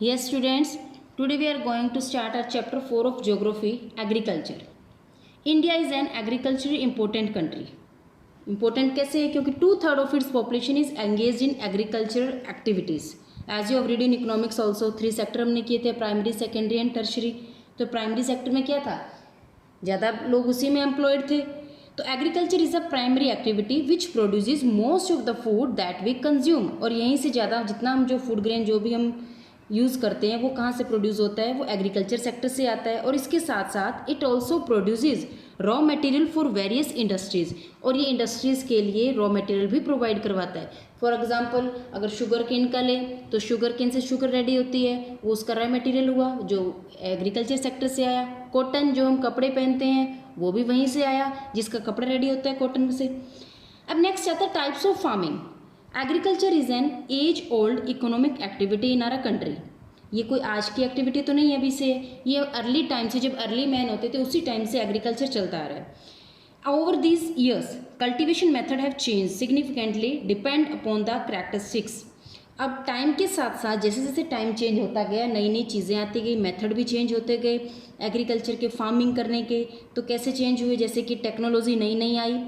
Yes, students, today we are going to start our chapter 4 of Geography, Agriculture. India is an agriculturally important country. Important कैसे है? क्योंकि 2/3 of its population is engaged in agricultural activities. As you have read in economics also, 3 sector हमने किए थे, primary, secondary and tertiary. तो primary sector में क्या था? ज़्यादा लोग उसी में एम्प्लॉयड थे. तो agriculture is a primary activity which produces most of the food that we consume. और यहीं से ज़्यादा जितना हम जो फूड ग्रेन जो भी हम यूज़ करते हैं वो कहाँ से प्रोड्यूस होता है? वो एग्रीकल्चर सेक्टर से आता है. और इसके साथ साथ it also produces raw material for various industries. और ये इंडस्ट्रीज़ के लिए रॉ मटेरियल भी प्रोवाइड करवाता है. फॉर एग्जांपल अगर शुगर केन का लें तो शुगर केन से शुगर रेडी होती है, वो उसका रॉ मटेरियल हुआ जो एग्रीकल्चर सेक्टर से आया. कॉटन जो हम कपड़े पहनते हैं वो भी वहीं से आया, जिसका कपड़ा रेडी होता है कॉटन से. अब नेक्स्ट आता है types of farming. Agriculture is an age old economic activity in our country. ये कोई आज की एक्टिविटी तो नहीं है अभी से, ये अर्ली टाइम से, जब अर्ली मैन होते थे उसी टाइम से एग्रीकल्चर चलता आ रहा है. Over these years cultivation method have change significantly depend upon the characteristics. अब टाइम के साथ साथ जैसे जैसे टाइम चेंज होता गया, नई नई चीज़ें आती गई, मेथड भी चेंज होते गए एग्रीकल्चर के फार्मिंग करने के. तो कैसे चेंज हुए? जैसे कि टेक्नोलॉजी नई नई आई,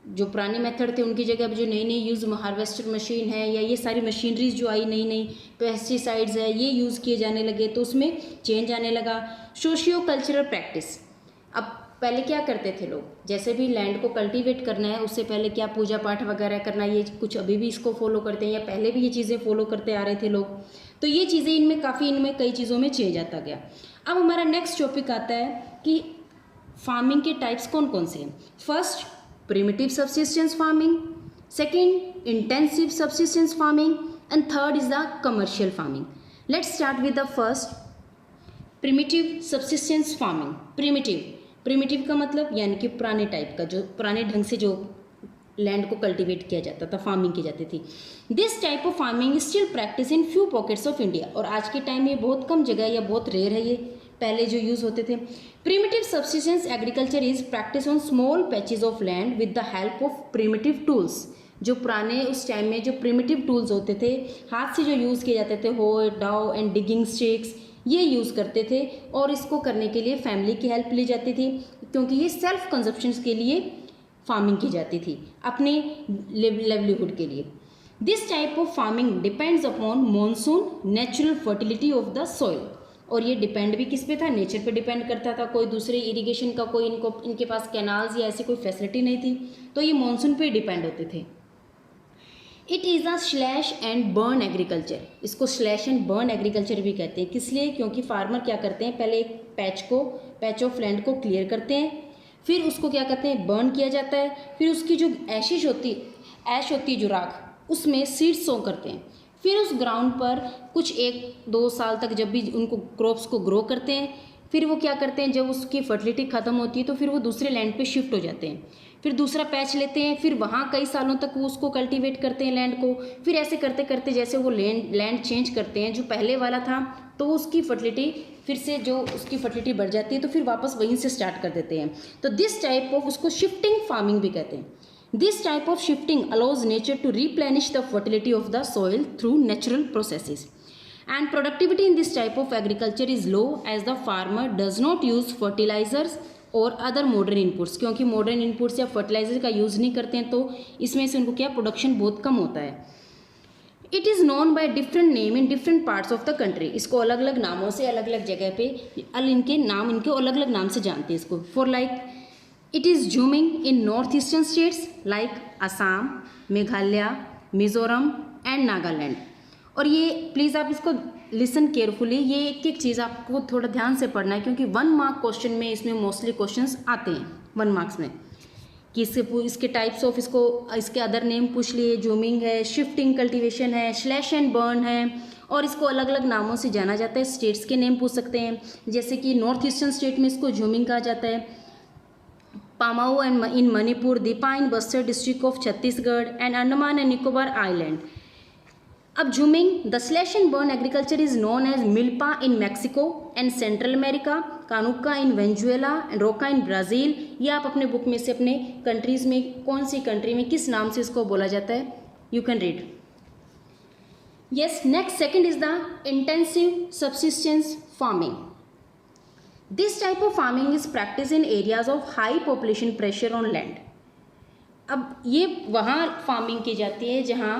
जो पुराने मेथड थे उनकी जगह अब जो नई नई यूज़ हार्वेस्टर मशीन है या ये सारी मशीनरीज जो आई नई नई, पेस्टिसाइड्स है, ये यूज़ किए जाने लगे तो उसमें चेंज आने लगा. Socio cultural practice. अब पहले क्या करते थे लोग? जैसे भी लैंड को कल्टीवेट करना है उससे पहले क्या पूजा पाठ वगैरह करना, ये कुछ अभी भी इसको फॉलो करते हैं या पहले भी ये चीज़ें फॉलो करते आ रहे थे लोग. तो ये चीज़ें इनमें कई चीज़ों में चेंज आता गया. अब हमारा नेक्स्ट टॉपिक आता है कि फार्मिंग के टाइप्स कौन कौन से हैं. First, primitive subsistence farming. Second, intensive subsistence farming. And third is the commercial farming. Let's start with the first, primitive subsistence farming. Primitive का मतलब यानी कि पुराने टाइप का, जो पुराने ढंग से जो लैंड को कल्टीवेट किया जाता था, फार्मिंग की जाती थी. This type of farming is still practice in few pockets of India. और आज के टाइम में बहुत कम जगह या बहुत रेयर है, ये पहले जो यूज़ होते थे. Primitive subsistence agriculture is practice on small patches of land with the help of primitive tools. जो पुराने उस टाइम में जो प्रिमिटिव टूल्स होते थे, हाथ से जो यूज़ किए जाते थे, हो, डाउ एंड डिगिंग स्टिक्स, ये यूज़ करते थे. और इसको करने के लिए फैमिली की हेल्प ली जाती थी, क्योंकि ये सेल्फ कंजप्शन के लिए फार्मिंग की जाती थी, अपने लिवलीहुड के लिए. This type of farming depends upon monsoon, natural fertility of the soil. और ये डिपेंड भी किस पे था? नेचर पे डिपेंड करता था. कोई दूसरे इरिगेशन का कोई इनके पास कैनाल्स या ऐसी कोई फैसिलिटी नहीं थी, तो ये मॉनसून पे डिपेंड होते थे. It is a slash and burn agriculture. इसको स्लैश एंड बर्न एग्रीकल्चर भी कहते हैं. किस लिए? क्योंकि फार्मर क्या करते हैं, पहले एक पैच ऑफ लैंड को क्लियर करते हैं, फिर उसको क्या करते हैं, बर्न किया जाता है. फिर उसकी जो ऐश होती है जो राख, उसमें सीड्स सो करते हैं. फिर उस ग्राउंड पर कुछ 1-2 साल तक जब भी उनको क्रॉप्स को ग्रो करते हैं, फिर वो क्या करते हैं, जब उसकी फर्टिलिटी ख़त्म होती है तो फिर वो दूसरे लैंड पे शिफ्ट हो जाते हैं. फिर दूसरा पैच लेते हैं, फिर वहाँ कई सालों तक वो उसको कल्टीवेट करते हैं लैंड को. फिर ऐसे करते करते जैसे वो लैंड चेंज करते हैं, जो पहले वाला था तो उसकी फर्टिलिटी फिर से जो उसकी फर्टिलिटी बढ़ जाती है तो फिर वापस वहीं से स्टार्ट कर देते हैं. तो दिस टाइप ऑफ, उसको शिफ्टिंग फार्मिंग भी कहते हैं. This type of shifting allows nature to replenish the fertility of the soil through natural processes. And productivity in this type of agriculture is low as the farmer does not use fertilizers or other modern inputs. क्योंकि modern inputs या fertilizer का use नहीं करते हैं तो इसमें से उनको क्या प्रोडक्शन बहुत कम होता है. It is known by different name in different parts of the country. इसको अलग अलग नामों से अलग अलग जगह पे इनके अलग अलग नाम से जानते हैं इसको. For like it is zooming in northeastern states like Assam, Meghalaya, Mizoram and Nagaland. और ये प्लीज़ आप इसको लिसन केयरफुली, ये एक एक चीज़ आपको थोड़ा ध्यान से पढ़ना है, क्योंकि 1 मार्क क्वेश्चन में इसमें मोस्टली क्वेश्चंस आते हैं 1 मार्क्स में, कि इसके टाइप्स ऑफ, इसके अदर नेम पूछ लिए. जूमिंग है, शिफ्टिंग कल्टीवेशन है, स्लैश एंड बर्न है, और इसको अलग अलग नामों से जाना जाता है. स्टेट्स के नेम पूछ सकते हैं, जैसे कि नॉर्थ ईस्टर्न स्टेट में इसको जूमिंग कहा जाता है, Pamao and in Manipur, Dipa in Bastar district of Chhattisgarh and Andaman and Nicobar Island. अब jhuming, the slash and burn agriculture is known as milpa in Mexico and Central America, conuco in Venezuela and roca in Brazil. ये आप अपने book में से अपने countries में कौन सी country में किस नाम से इसको बोला जाता है, you can read. Yes, next second is the intensive subsistence farming. This type of farming is practiced in areas of high population pressure on land. अब ये वहाँ फार्मिंग की जाती है जहाँ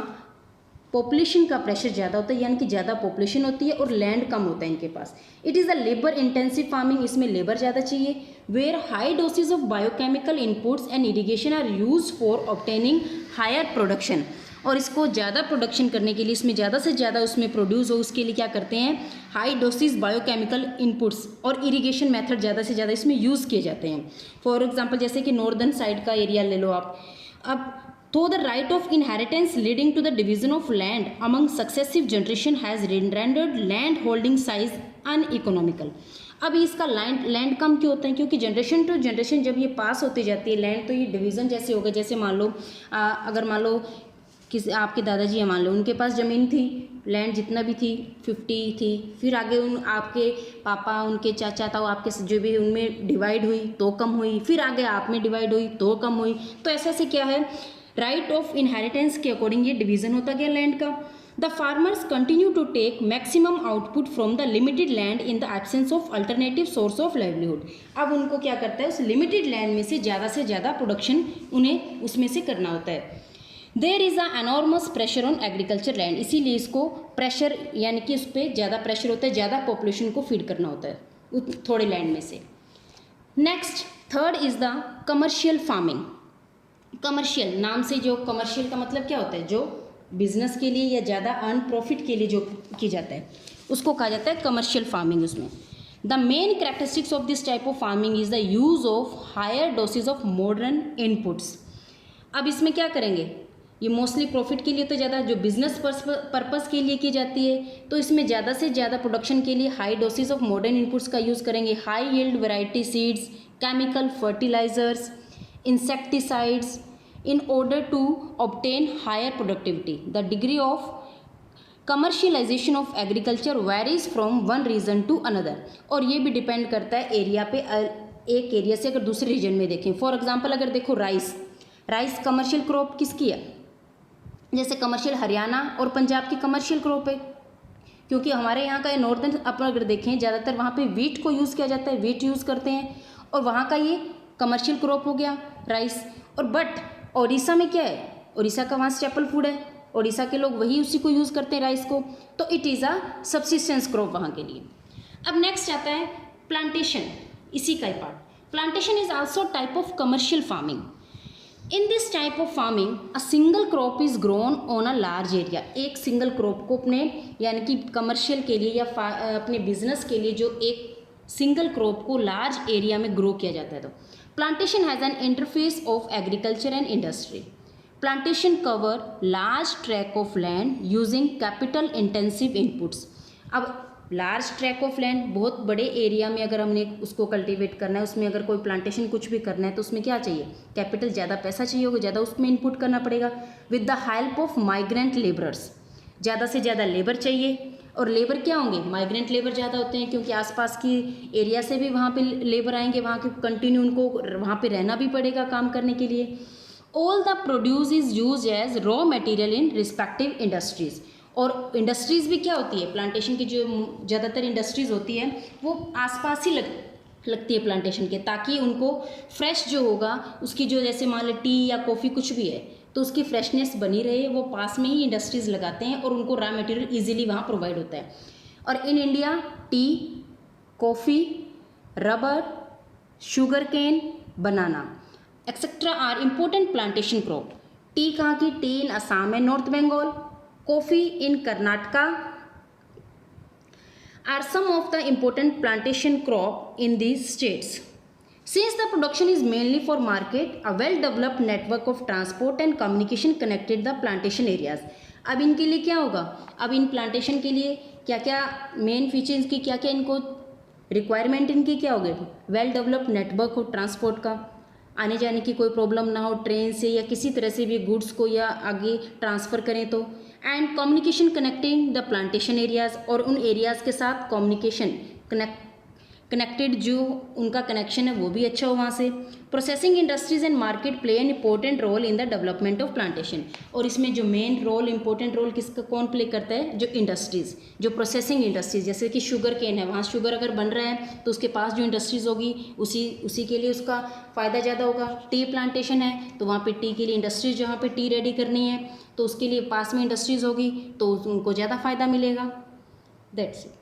पॉपुलेशन का प्रेशर ज़्यादा होता है, यानी कि ज़्यादा पॉपुलेशन होती है और लैंड कम होता है इनके पास. It is a labour intensive farming, इसमें लेबर ज़्यादा चाहिए. Where high dosage of biochemical inputs and irrigation are used for obtaining higher production. और इसको ज़्यादा प्रोडक्शन करने के लिए, इसमें ज़्यादा से ज़्यादा उसमें प्रोड्यूस हो, उसके लिए क्या करते हैं, हाई डोसेज बायोकेमिकल इनपुट्स और इरीगेशन मेथड ज़्यादा से ज़्यादा इसमें यूज़ किए जाते हैं. फॉर एग्जांपल जैसे कि नॉर्दर्न साइड का एरिया ले लो आप. अब तो the right of inheritance leading to the division of land among successive generation has rendered land holding size uneconomical. अब इसका लैंड कम क्यों होता है, क्योंकि जनरेशन टू जनरेशन जब ये पास होती जाती है लैंड, तो ये डिवीज़न जैसे होगा. जैसे मान लो अगर मान लो किसी आपके दादाजी है, मान लो उनके पास ज़मीन थी, लैंड जितना भी थी 50 थी, फिर आगे उन आपके पापा, उनके चाचा था, आपके जो भी उनमें डिवाइड हुई तो कम हुई, फिर आगे आप में डिवाइड हुई तो कम हुई. तो ऐसे क्या है, राइट ऑफ इनहेरिटेंस के अकॉर्डिंग ये डिवीज़न होता गया लैंड का. The farmers continue to take maximum output from the limited land in the absence of alternative source of livelihood. अब उनको क्या करता है, उस लिमिटेड लैंड में से ज़्यादा प्रोडक्शन उन्हें उसमें से करना होता है. There is a enormous pressure on agriculture land, इसीलिए इसको प्रेशर यानी कि उस पर ज़्यादा प्रेशर होता है, ज़्यादा पॉपुलेशन को फीड करना होता है थोड़े लैंड में से. Next third is the commercial farming. Commercial नाम से, जो कमर्शियल का मतलब क्या होता है, जो बिजनेस के लिए या ज़्यादा अर्न प्रॉफिट के लिए जो की जाता है उसको कहा जाता है कमर्शियल फार्मिंग. उसमें the main characteristics of this type of farming is the use of higher dosage of modern inputs. अब इसमें क्या करेंगे, ये मोस्टली प्रॉफिट के लिए तो ज़्यादा, जो बिजनेस पर्पस के लिए की जाती है, तो इसमें ज़्यादा से ज़्यादा प्रोडक्शन के लिए high dosage of modern inputs का यूज़ करेंगे. High yield variety seeds, chemical fertilisers, insecticides in order to obtain higher productivity. The degree of commercialization of agriculture varies from one region to another. और ये भी depend करता है area पे. एक area से अगर दूसरे रीजन में देखें, फॉर एग्जांपल अगर देखो राइस कमर्शियल क्रॉप किसकी है, जैसे कमर्शियल हरियाणा और पंजाब की कमर्शियल क्रॉप है. क्योंकि हमारे यहाँ का नॉर्दर्न अपन अगर देखें ज़्यादातर वहाँ पे वीट को यूज़ किया जाता है, वीट यूज़ करते हैं, और वहाँ का ये कमर्शियल क्रॉप हो गया राइस. और बट उड़ीसा में क्या है, उड़ीसा का वहाँ स्टेपल फूड है, उड़ीसा के लोग वही उसी को यूज़ करते हैं राइस को, तो it is a subsistence crop वहाँ के लिए. अब नेक्स्ट आता है प्लांटेशन, इसी का ही part. Plantation is also type of commercial farming. In this type of farming a single crop is grown on a large area. एक सिंगल क्रॉप को अपने यानी कि कमर्शियल के लिए या अपने बिजनेस के लिए जो एक सिंगल क्रॉप को लार्ज एरिया में ग्रो किया जाता है. तो plantation has an interface of agriculture and industry. Plantation cover large track of land using capital intensive inputs. अब लार्ज ट्रैक ऑफ लैंड, बहुत बड़े एरिया में अगर हमने उसको कल्टीवेट करना है, उसमें अगर कोई प्लांटेशन कुछ भी करना है तो उसमें क्या चाहिए, कैपिटल, ज़्यादा पैसा चाहिए होगा, ज़्यादा उसमें इनपुट करना पड़ेगा. With the help of migrant labourers, ज़्यादा से ज़्यादा लेबर चाहिए. और लेबर क्या होंगे, माइग्रेंट लेबर ज़्यादा होते हैं क्योंकि आसपास की एरिया से भी वहाँ पे लेबर आएंगे, वहाँ के कंटिन्यू उनको वहाँ पे रहना भी पड़ेगा काम करने के लिए. All the produce is use as raw material in respective industries. और इंडस्ट्रीज़ भी क्या होती है, प्लांटेशन की जो ज़्यादातर इंडस्ट्रीज़ होती है वो आसपास ही लगती है प्लांटेशन के, ताकि उनको फ्रेश जो होगा उसकी, जो जैसे मान लो टी या कॉफ़ी कुछ भी है तो उसकी फ्रेशनेस बनी रहे, वो पास में ही इंडस्ट्रीज़ लगाते हैं और उनको रॉ मटेरियल इजीली वहाँ प्रोवाइड होता है. और in India tea, coffee, rubber, sugar cane, banana etcetera are important plantation crop. Tea कहाँ की, tea in Assam and north Bengal, coffee in Karnataka are some of the important plantation crop in these states. Since the production is mainly for market, a well-developed network of transport and communication connected the plantation areas. अब इनके लिए क्या होगा, अब इन plantation के लिए क्या क्या मेन फीचर्स की, क्या क्या इनको रिक्वायरमेंट इनकी क्या होगी, वेल डेवलप्ड नेटवर्क हो ट्रांसपोर्ट का, आने जाने की कोई प्रॉब्लम ना हो, ट्रेन से या किसी तरह से भी गुड्स को या आगे ट्रांसफ़र करें तो. And communication connecting the plantation areas, और उन एरियाज़ के साथ कम्युनिकेशन कनेक्टेड, जो उनका कनेक्शन है वो भी अच्छा हो वहाँ से। Processing industries and market play an important role in the development of plantation, और इसमें जो मेन रोल इंपॉर्टेंट रोल किसका कौन प्ले करता है, जो इंडस्ट्रीज़, जो प्रोसेसिंग इंडस्ट्रीज, जैसे कि शुगर केन है, वहाँ शुगर अगर बन रहा है तो उसके पास जो इंडस्ट्रीज़ होगी उसी के लिए उसका फ़ायदा ज़्यादा होगा। टी प्लांटेशन है तो वहाँ पे टी के लिए इंडस्ट्रीज, जहाँ पे टी रेडी करनी है तो उसके लिए पास में इंडस्ट्रीज़ होगी तो उनको ज़्यादा फ़ायदा मिलेगा। That's it.